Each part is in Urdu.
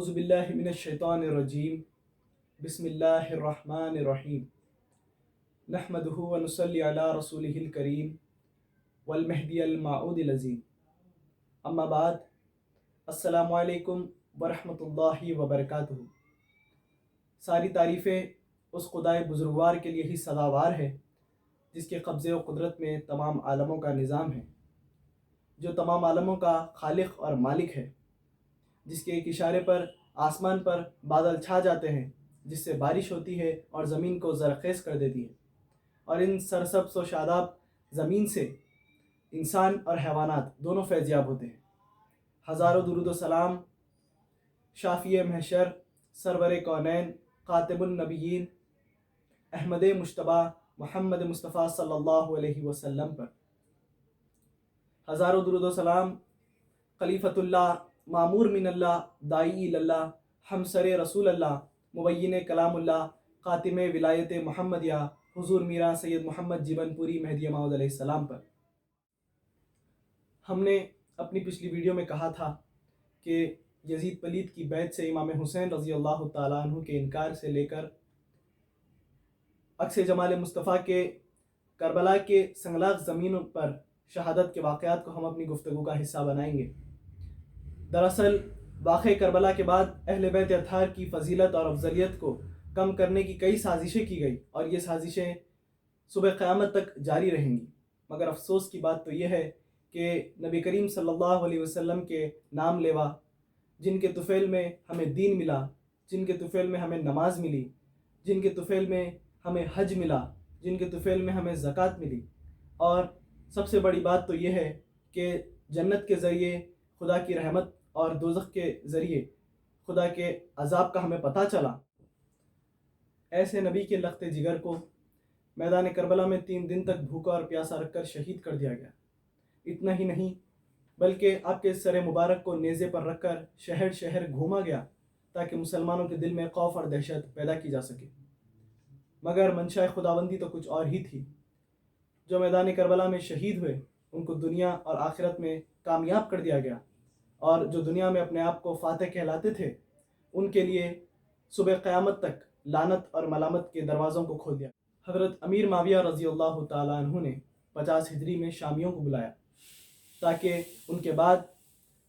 اعوذ باللہ من الشیطان الرجیم بسم اللہ الرحمن الرحیم نحمدہ ونصلی علی رسولہ الکریم والمہدی الموعود العظیم اما بعد السلام علیکم ورحمۃ اللہ وبرکاتہ۔ ساری تعریفیں اس خدائے بزرگوار کے لیے ہی سزاوار ہے جس کے قبضے و قدرت میں تمام عالموں کا نظام ہے، جو تمام عالموں کا خالق اور مالک ہے، جس کے ایک اشارے پر آسمان پر بادل چھا جاتے ہیں، جس سے بارش ہوتی ہے اور زمین کو زرخیز کر دیتی ہے، اور ان سرسبز و شاداب زمین سے انسان اور حیوانات دونوں فیضیاب ہوتے ہیں۔ ہزاروں درود و سلام شافی محشر سرور کونین خاتم النبیین احمد مجتبیٰ محمد مصطفیٰ صلی اللہ علیہ وسلم پر، ہزاروں درود و سلام خلیفۃ اللہ معمور من اللہ داعی اللہ ہمسر رسول اللہ مبین کلام اللہ خاتم ولایت محمدیہ حضور میرا سید محمد جیون پوری مہدی موعود علیہ السلام پر۔ ہم نے اپنی پچھلی ویڈیو میں کہا تھا کہ یزید پلید کی بیعت سے امام حسین رضی اللہ تعالیٰ عنہ کے انکار سے لے کر عکس جمال مصطفیٰ کے کربلا کے سنگلاخ زمینوں پر شہادت کے واقعات کو ہم اپنی گفتگو کا حصہ بنائیں گے۔ دراصل واقع کربلا کے بعد اہل بیت اطہار کی فضیلت اور افضلیت کو کم کرنے کی کئی سازشیں کی گئی، اور یہ سازشیں صبح قیامت تک جاری رہیں گی، مگر افسوس کی بات تو یہ ہے کہ نبی کریم صلی اللہ علیہ وسلم کے نام لیوا، جن کے طفیل میں ہمیں دین ملا، جن کے طفیل میں ہمیں نماز ملی، جن کے طفیل میں ہمیں حج ملا، جن کے طفیل میں ہمیں زکوٰۃ ملی، اور سب سے بڑی بات تو یہ ہے کہ جنت کے ذریعے خدا کی رحمت اور دوزخ کے ذریعے خدا کے عذاب کا ہمیں پتہ چلا، ایسے نبی کے لخت جگر کو میدان کربلا میں 3 دن تک بھوکا اور پیاسا رکھ کر شہید کر دیا گیا۔ اتنا ہی نہیں بلکہ آپ کے سر مبارک کو نیزے پر رکھ کر شہر شہر گھوما گیا تاکہ مسلمانوں کے دل میں خوف اور دہشت پیدا کی جا سکے، مگر منشاء خداوندی تو کچھ اور ہی تھی۔ جو میدان کربلا میں شہید ہوئے ان کو دنیا اور آخرت میں کامیاب کر دیا گیا، اور جو دنیا میں اپنے آپ کو فاتح کہلاتے تھے ان کے لیے صبح قیامت تک لعنت اور ملامت کے دروازوں کو کھول دیا۔ حضرت امیر معاویہ رضی اللہ تعالیٰ عنہ نے 50 ہجری میں شامیوں کو بلایا تاکہ ان کے بعد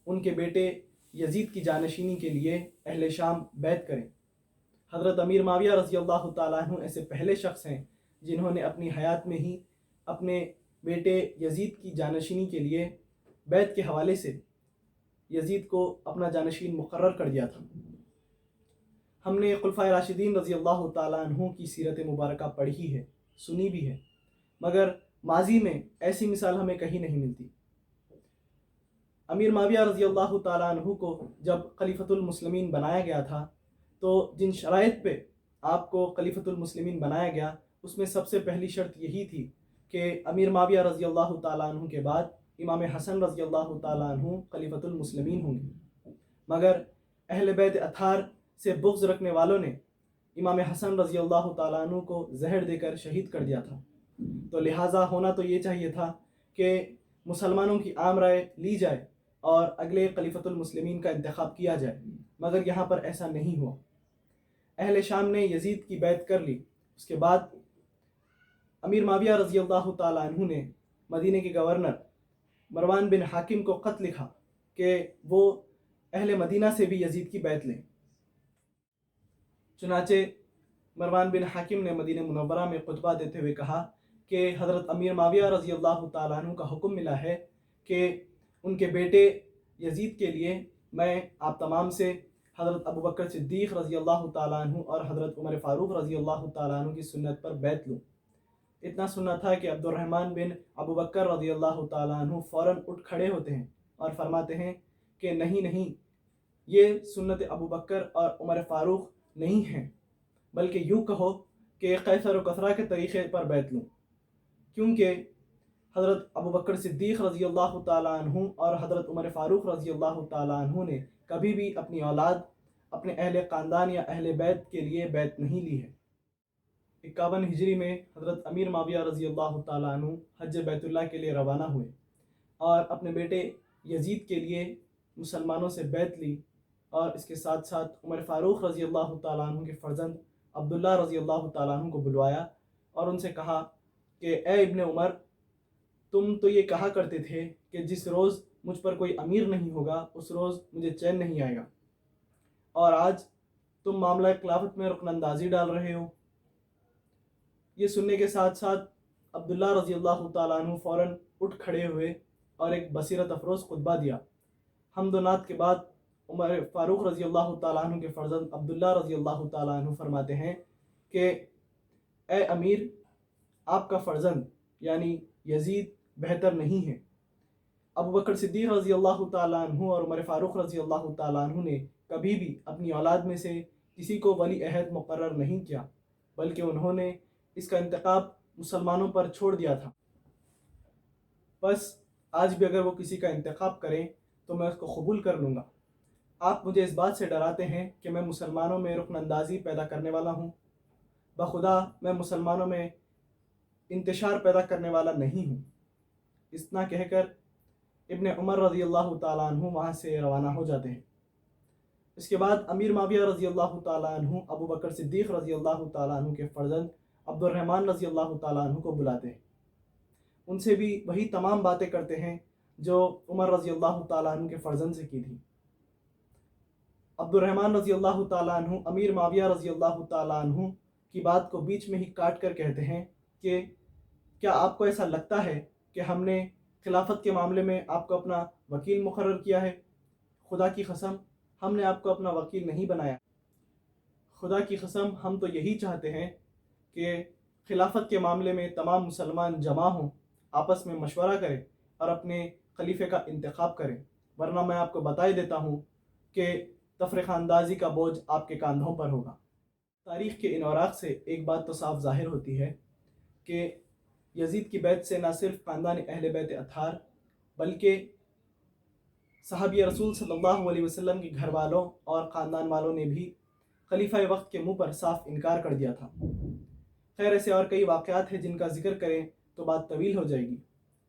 ان کے بیٹے یزید کی جانشینی کے لیے اہل شام بیعت کریں۔ حضرت امیر معاویہ رضی اللہ تعالیٰ عنہ ایسے پہلے شخص ہیں جنہوں نے اپنی حیات میں ہی اپنے بیٹے یزید کی جانشینی کے لیے بیعت کے حوالے سے یزید کو اپنا جانشین مقرر کر دیا تھا۔ ہم نے خلفائے راشدین رضی اللہ تعالیٰ عنہ کی سیرت مبارکہ پڑھی ہے، سنی بھی ہے، مگر ماضی میں ایسی مثال ہمیں کہیں نہیں ملتی۔ امیر معاویہ رضی اللہ تعالیٰ عنہ کو جب خلیفۃ المسلمین بنایا گیا تھا تو جن شرائط پہ آپ کو خلیفۃ المسلمین بنایا گیا اس میں سب سے پہلی شرط یہی تھی کہ امیر معاویہ رضی اللہ تعالیٰ عنہ کے بعد امام حسن رضی اللہ تعالیٰ عنہ خلیفۃ المسلمین ہوں گے، مگر اہل بیت اطہار سے بغض رکھنے والوں نے امام حسن رضی اللہ تعالیٰ عنہ کو زہر دے کر شہید کر دیا تھا، تو لہٰذا ہونا تو یہ چاہیے تھا کہ مسلمانوں کی عام رائے لی جائے اور اگلے خلیفۃ المسلمین کا انتخاب کیا جائے، مگر یہاں پر ایسا نہیں ہوا۔ اہل شام نے یزید کی بیعت کر لی۔ اس کے بعد امیر معاویہ رضی اللہ تعالیٰ عنہ نے مدینہ کے گورنر مروان بن حاکم کو خط لکھا کہ وہ اہل مدینہ سے بھی یزید کی بیعت لیں۔ چنانچہ مروان بن حاکم نے مدینہ منورہ میں خطبہ دیتے ہوئے کہا کہ حضرت امیر معاویہ رضی اللہ تعالیٰ عنہ کا حکم ملا ہے کہ ان کے بیٹے یزید کے لیے میں آپ تمام سے حضرت ابوبکر صدیق رضی اللہ تعالیٰ عنہ اور حضرت عمر فاروق رضی اللہ تعالیٰ عنہ کی سنت پر بیعت لوں۔ اتنا سننا تھا کہ عبد الرحمن بن ابوبکر رضی اللہ تعالیٰ عنہ فوراً اٹھ کھڑے ہوتے ہیں اور فرماتے ہیں کہ نہیں نہیں، یہ سنت ابوبکر اور عمر فاروق نہیں ہیں، بلکہ یوں کہو کہ قیصر و کسریٰ کے طریقے پر بیعت لوں، کیونکہ حضرت ابوبکر صدیق رضی اللہ تعالیٰ عنہ اور حضرت عمر فاروق رضی اللہ تعالیٰ عنہ نے کبھی بھی اپنی اولاد، اپنے اہل خاندان یا اہل بیت کے لیے بیعت نہیں لی ہے۔ 51 ہجری میں حضرت امیر معاویہ رضی اللہ تعالیٰ عنہ حج بیت اللہ کے لیے روانہ ہوئے اور اپنے بیٹے یزید کے لیے مسلمانوں سے بیعت لی، اور اس کے ساتھ ساتھ عمر فاروق رضی اللہ تعالیٰ عنہ کے فرزند عبداللہ رضی اللہ تعالیٰ عنہ کو بلوایا اور ان سے کہا کہ اے ابن عمر، تم تو یہ کہا کرتے تھے کہ جس روز مجھ پر کوئی امیر نہیں ہوگا اس روز مجھے چین نہیں آئے گا، اور آج تم معاملہ خلافت میں رکن اندازی ڈال رہے ہو۔ یہ سننے کے ساتھ ساتھ عبداللہ رضی اللہ تعالیٰ عنہ فوراً اٹھ کھڑے ہوئے اور ایک بصیرت افروز خطبہ دیا۔ حمد و نعت کے بعد عمر فاروق رضی اللہ تعالیٰ عنہ کے فرزند عبداللہ رضی اللہ تعالیٰ عنہ فرماتے ہیں کہ اے امیر، آپ کا فرزند یعنی یزید بہتر نہیں ہے۔ ابو بکر صدیق رضی اللہ تعالیٰ عنہ اور عمر فاروق رضی اللہ تعالیٰ عنہ نے کبھی بھی اپنی اولاد میں سے کسی کو ولی عہد مقرر نہیں کیا، بلکہ انہوں نے اس کا انتخاب مسلمانوں پر چھوڑ دیا تھا۔ بس آج بھی اگر وہ کسی کا انتخاب کریں تو میں اس کو قبول کر لوں گا۔ آپ مجھے اس بات سے ڈراتے ہیں کہ میں مسلمانوں میں رکن اندازی پیدا کرنے والا ہوں۔ بخدا میں مسلمانوں میں انتشار پیدا کرنے والا نہیں ہوں۔ اتنا کہہ کر ابن عمر رضی اللہ تعالیٰ عنہ وہاں سے روانہ ہو جاتے ہیں۔ اس کے بعد امیر معاویہ رضی اللہ تعالیٰ عنہ ابو بکر صدیق رضی اللہ تعالیٰ عنہ کے فرزند عبد الرحمن رضی اللہ تعالیٰ عنہ کو بلاتے ہیں۔ ان سے بھی وہی تمام باتیں کرتے ہیں جو عمر رضی اللہ تعالیٰ عنہ کے فرزند سے کی تھی۔ عبد الرحمن رضی اللہ تعالیٰ عنہ امیر معاویہ رضی اللہ تعالیٰ عنہ کی بات کو بیچ میں ہی کاٹ کر کہتے ہیں کہ کیا آپ کو ایسا لگتا ہے کہ ہم نے خلافت کے معاملے میں آپ کو اپنا وکیل مقرر کیا ہے؟ خدا کی قسم ہم نے آپ کو اپنا وکیل نہیں بنایا۔ خدا کی قسم ہم تو یہی چاہتے ہیں کہ خلافت کے معاملے میں تمام مسلمان جمع ہوں، آپس میں مشورہ کریں اور اپنے خلیفے کا انتخاب کریں، ورنہ میں آپ کو بتا ہی دیتا ہوں کہ تفرقہ اندازی کا بوجھ آپ کے کاندھوں پر ہوگا۔ تاریخ کے ان اوراق سے ایک بات تو صاف ظاہر ہوتی ہے کہ یزید کی بیعت سے نہ صرف خاندان اہل بیت اطہار بلکہ صحابی رسول صلی اللہ علیہ وسلم کے گھر والوں اور خاندان والوں نے بھی خلیفہ وقت کے منہ پر صاف انکار کر دیا تھا۔ خیر ایسے اور کئی واقعات ہیں جن کا ذکر کریں تو بات طویل ہو جائے گی،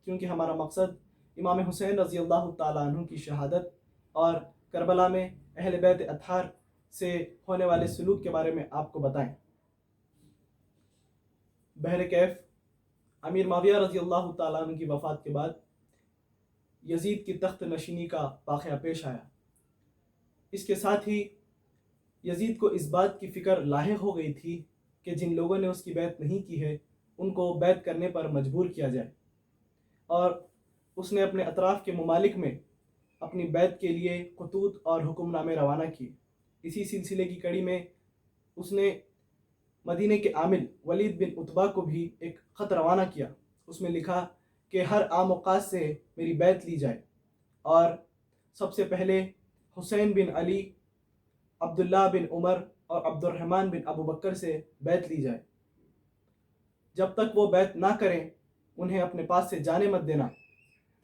کیونکہ ہمارا مقصد امام حسین رضی اللہ تعالیٰ عنہ کی شہادت اور کربلا میں اہل بیت اطہار سے ہونے والے سلوک کے بارے میں آپ کو بتائیں۔ بہرکیف امیر معاویہ رضی اللہ تعالیٰ عنہ کی وفات کے بعد یزید کی تخت نشینی کا واقعہ پیش آیا۔ اس کے ساتھ ہی یزید کو اس بات کی فکر لاحق ہو گئی تھی کہ جن لوگوں نے اس کی بیعت نہیں کی ہے ان کو بیعت کرنے پر مجبور کیا جائے، اور اس نے اپنے اطراف کے ممالک میں اپنی بیعت کے لیے خطوط اور حکم نامے روانہ کیے۔ اسی سلسلے کی کڑی میں اس نے مدینہ کے عامل ولید بن عتبہ کو بھی ایک خط روانہ کیا۔ اس میں لکھا کہ ہر عام اوقات سے میری بیعت لی جائے، اور سب سے پہلے حسین بن علی، عبداللہ بن عمر اور عبد الرحمن بن ابو بکر سے بیعت لی جائے۔ جب تک وہ بیعت نہ کریں انہیں اپنے پاس سے جانے مت دینا،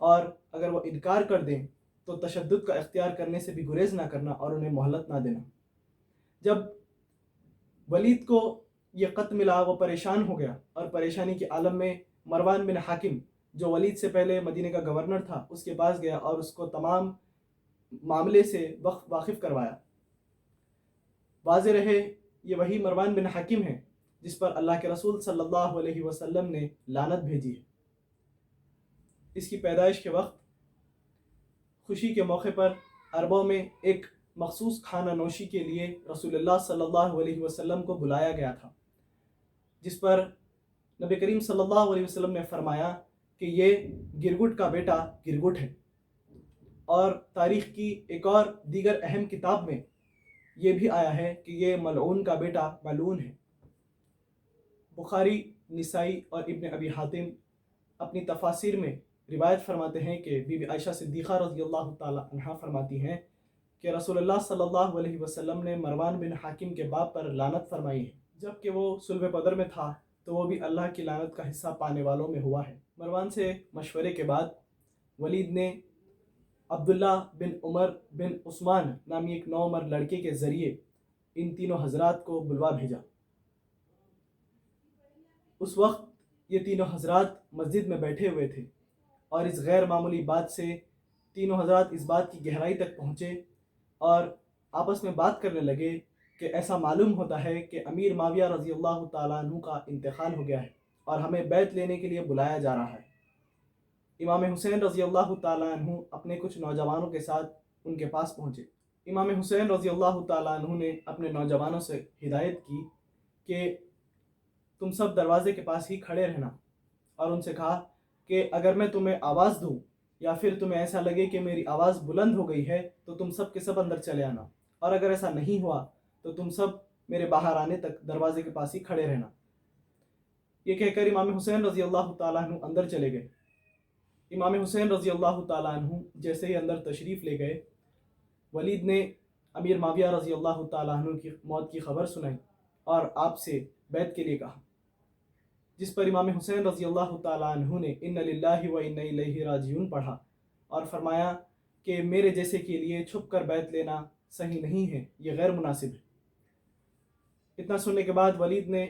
اور اگر وہ انکار کر دیں تو تشدد کا اختیار کرنے سے بھی گریز نہ کرنا اور انہیں مہلت نہ دینا۔ جب ولید کو یہ خط ملا وہ پریشان ہو گیا، اور پریشانی کے عالم میں مروان بن حاکم جو ولید سے پہلے مدینہ کا گورنر تھا اس کے پاس گیا اور اس کو تمام معاملے سے واقف کروایا۔ واضح رہے یہ وہی مروان بن حاکم ہے جس پر اللہ کے رسول صلی اللہ علیہ وسلم نے لعنت بھیجی ہے۔ اس کی پیدائش کے وقت خوشی کے موقع پر عربوں میں ایک مخصوص کھانا نوشی کے لیے رسول اللہ صلی اللہ علیہ وسلم کو بلایا گیا تھا، جس پر نبی کریم صلی اللہ علیہ وسلم نے فرمایا کہ یہ گرگٹ کا بیٹا گرگٹ ہے۔ اور تاریخ کی ایک اور دیگر اہم کتاب میں یہ بھی آیا ہے کہ یہ ملعون کا بیٹا ملعون ہے۔ بخاری، نسائی اور ابن ابی حاتم اپنی تفاسیر میں روایت فرماتے ہیں کہ بی بی عائشہ صدیقہ رضی اللہ تعالی عنہا فرماتی ہیں کہ رسول اللہ صلی اللہ علیہ وسلم نے مروان بن حاکم کے باپ پر لعنت فرمائی ہے، جب کہ وہ صلب بدر میں تھا تو وہ بھی اللہ کی لعنت کا حصہ پانے والوں میں ہوا ہے۔ مروان سے مشورے کے بعد ولید نے عبداللہ بن عمر بن عثمان نامی ایک نوعمر لڑکے کے ذریعے ان تینوں حضرات کو بلوا بھیجا۔ اس وقت یہ تینوں حضرات مسجد میں بیٹھے ہوئے تھے، اور اس غیر معمولی بات سے تینوں حضرات اس بات کی گہرائی تک پہنچے اور آپس میں بات کرنے لگے کہ ایسا معلوم ہوتا ہے کہ امیر معاویہ رضی اللہ تعالیٰ عنہ کا انتقال ہو گیا ہے اور ہمیں بیعت لینے کے لیے بلایا جا رہا ہے۔ امام حسین رضی اللہ تعالیٰ عنہ اپنے کچھ نوجوانوں کے ساتھ ان کے پاس پہنچے۔ امام حسین رضی اللہ تعالیٰ عنہ نے اپنے نوجوانوں سے ہدایت کی کہ تم سب دروازے کے پاس ہی کھڑے رہنا، اور ان سے کہا کہ اگر میں تمہیں آواز دوں یا پھر تمہیں ایسا لگے کہ میری آواز بلند ہو گئی ہے تو تم سب کے سب اندر چلے آنا، اور اگر ایسا نہیں ہوا تو تم سب میرے باہر آنے تک دروازے کے پاس ہی کھڑے رہنا۔ یہ کہہ کر امام حسین رضی اللہ تعالیٰ عنہ اندر چلے گئے۔ امام حسین رضی اللہ تعالیٰ عنہ جیسے ہی اندر تشریف لے گئے، ولید نے امیر معاویہ رضی اللہ تعالیٰ عنہ کی موت کی خبر سنائی اور آپ سے بیعت کے لیے کہا، جس پر امام حسین رضی اللہ تعالیٰ عنہ نے ان للہ و انا الیہ راجعون پڑھا اور فرمایا کہ میرے جیسے کے لیے چھپ کر بیعت لینا صحیح نہیں ہے، یہ غیر مناسب ہے۔ اتنا سننے کے بعد ولید نے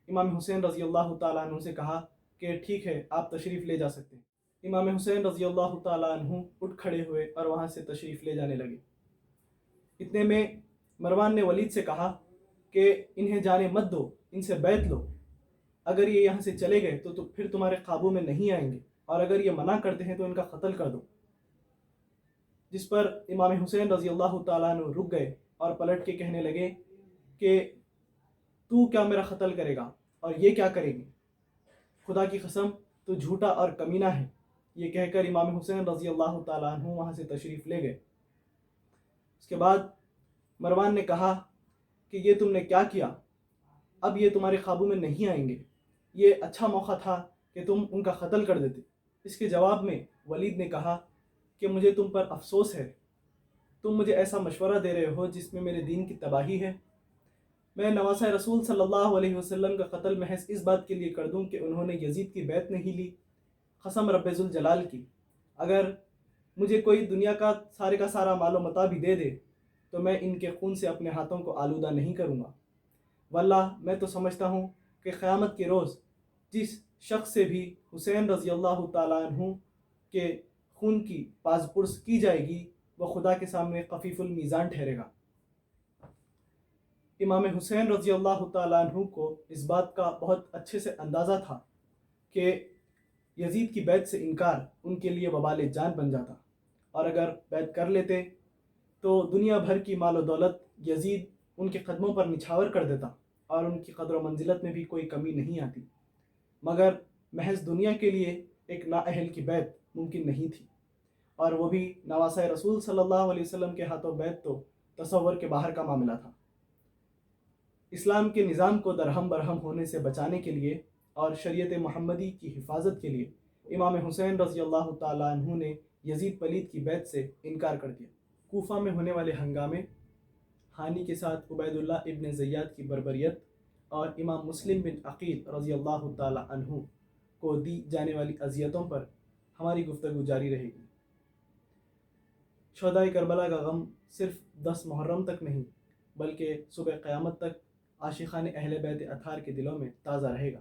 امام حسین رضی اللہ تعالیٰ عنہ سے کہا کہ ٹھیک ہے، آپ تشریف لے جا سکتے ہیں۔ امام حسین رضی اللہ تعالیٰ عنہ اٹھ کھڑے ہوئے اور وہاں سے تشریف لے جانے لگے۔ اتنے میں مروان نے ولید سے کہا کہ انہیں جانے مت دو، ان سے بیعت لو، اگر یہ یہاں سے چلے گئے تو پھر تمہارے قابو میں نہیں آئیں گے، اور اگر یہ منع کرتے ہیں تو ان کا قتل کر دو۔ جس پر امام حسین رضی اللہ تعالیٰ عنہ رک گئے اور پلٹ کے کہنے لگے کہ تو کیا میرا قتل کرے گا اور یہ کیا کرے گی؟ خدا کی قسم تو جھوٹا اور کمینہ ہے۔ یہ کہہ کر امام حسین رضی اللہ تعالیٰ عنہ وہاں سے تشریف لے گئے۔ اس کے بعد مروان نے کہا کہ یہ تم نے کیا کیا؟ اب یہ تمہارے قابو میں نہیں آئیں گے، یہ اچھا موقع تھا کہ تم ان کا قتل کر دیتے۔ اس کے جواب میں ولید نے کہا کہ مجھے تم پر افسوس ہے، تم مجھے ایسا مشورہ دے رہے ہو جس میں میرے دین کی تباہی ہے۔ میں نواسہ رسول صلی اللہ علیہ وسلم کا قتل محض اس بات کے لیے کر دوں کہ انہوں نے یزید کی بیعت نہیں لی؟ قسم رب ذوالجلال کی، اگر مجھے کوئی دنیا کا سارا مال و متاع بھی دے دے تو میں ان کے خون سے اپنے ہاتھوں کو آلودہ نہیں کروں گا۔ واللہ میں تو سمجھتا ہوں کہ قیامت کے روز جس شخص سے بھی حسین رضی اللہ تعالیٰ عنہ کے خون کی پاس پرس کی جائے گی وہ خدا کے سامنے خفیف المیزان ٹھہرے گا۔ امام حسین رضی اللہ تعالیٰ عنہ کو اس بات کا بہت اچھے سے اندازہ تھا کہ یزید کی بیعت سے انکار ان کے لیے وبال جان بن جاتا، اور اگر بیعت کر لیتے تو دنیا بھر کی مال و دولت یزید ان کے قدموں پر نچھاور کر دیتا اور ان کی قدر و منزلت میں بھی کوئی کمی نہیں آتی، مگر محض دنیا کے لیے ایک نااہل کی بیعت ممکن نہیں تھی، اور وہ بھی نواسہ رسول صلی اللہ علیہ وسلم کے ہاتھوں بیعت تو تصور کے باہر کا معاملہ تھا۔ اسلام کے نظام کو درہم برہم ہونے سے بچانے کے لیے اور شریعت محمدی کی حفاظت کے لیے امام حسین رضی اللہ تعالیٰ عنہ نے یزید پلید کی بیعت سے انکار کر دیا۔ کوفہ میں ہونے والے ہنگامے، ہانی کے ساتھ عبید اللہ ابن زیاد کی بربریت اور امام مسلم بن عقیل رضی اللہ تعالیٰ عنہ کو دی جانے والی اذیتوں پر ہماری گفتگو جاری رہے گی۔ شہدائے کربلا کا غم صرف 10 محرم تک نہیں بلکہ صبح قیامت تک عاشقان اہل بیت اطہار کے دلوں میں تازہ رہے گا۔